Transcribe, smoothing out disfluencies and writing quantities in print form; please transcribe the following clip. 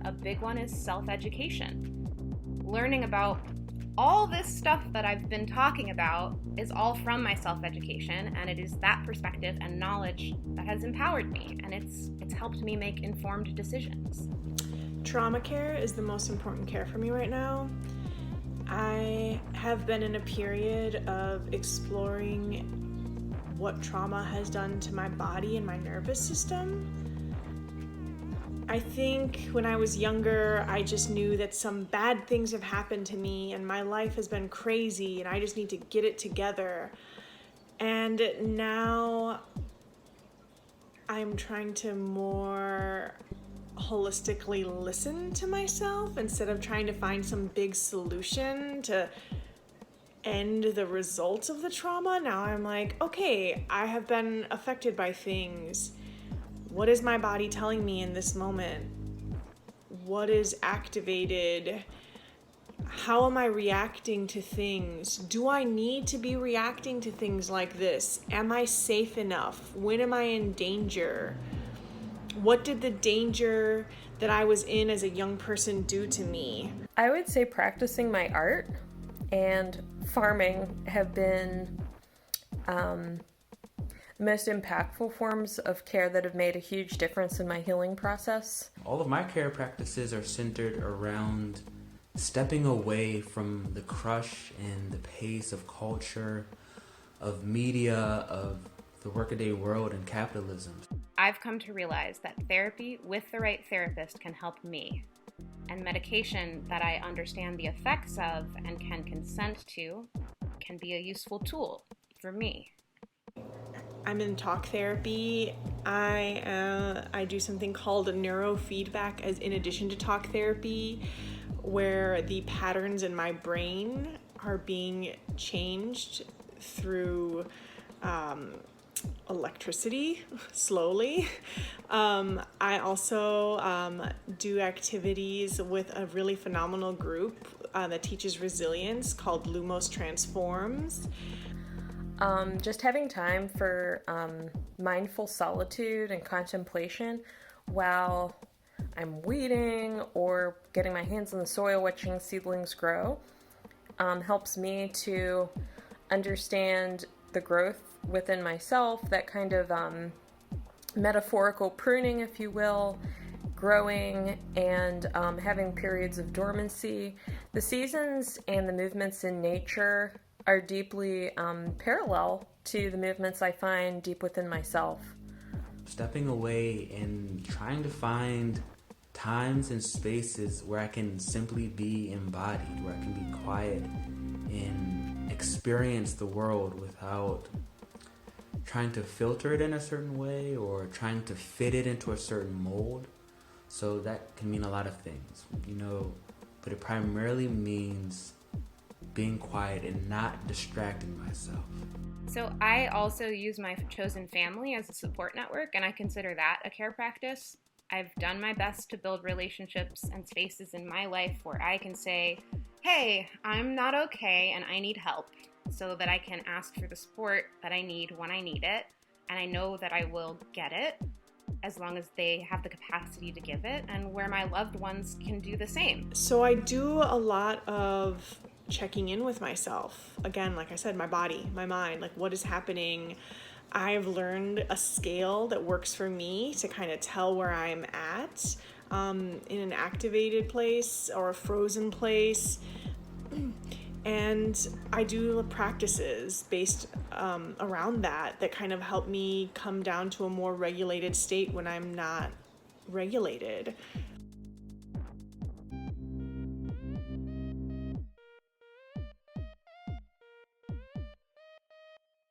a big one is self-education. Learning about all this stuff that I've been talking about is all from my self-education, and it is that perspective and knowledge that has empowered me, and it's helped me make informed decisions. Trauma care is the most important care for me right now. I have been in a period of exploring what trauma has done to my body and my nervous system. I think when I was younger, I just knew that some bad things have happened to me and my life has been crazy and I just need to get it together. And now I'm trying to more holistically listen to myself instead of trying to find some big solution to end the results of the trauma. Now I'm like, okay, I have been affected by things. What is my body telling me in this moment? What is activated? How am I reacting to things? Do I need to be reacting to things like this? Am I safe enough? When am I in danger? What did the danger that I was in as a young person do to me? I would say practicing my art and farming have been most impactful forms of care that have made a huge difference in my healing process. All of my care practices are centered around stepping away from the crush and the pace of culture, of media, of the workaday world and capitalism. I've come to realize that therapy with the right therapist can help me, and medication that I understand the effects of and can consent to can be a useful tool for me. I'm in talk therapy. I do something called neurofeedback as in addition to talk therapy, where the patterns in my brain are being changed through electricity slowly. I also do activities with a really phenomenal group that teaches resilience called Lumos Transforms. Just having time for mindful solitude and contemplation while I'm weeding or getting my hands in the soil watching seedlings grow helps me to understand the growth within myself, that kind of metaphorical pruning, if you will, growing and having periods of dormancy. The seasons and the movements in nature are deeply parallel to the movements I find deep within myself. Stepping away and trying to find times and spaces where I can simply be embodied, where I can be quiet and experience the world without trying to filter it in a certain way or trying to fit it into a certain mold. So that can mean a lot of things, but it primarily means being quiet and not distracting myself. So I also use my chosen family as a support network, and I consider that a care practice. I've done my best to build relationships and spaces in my life where I can say, hey, I'm not okay and I need help, so that I can ask for the support that I need when I need it, and I know that I will get it as long as they have the capacity to give it, and where my loved ones can do the same. So I do a lot of checking in with myself. Again, like I said, my body, my mind, like what is happening. I've learned a scale that works for me to kind of tell where I'm at in an activated place or a frozen place. And I do practices based around that kind of help me come down to a more regulated state when I'm not regulated.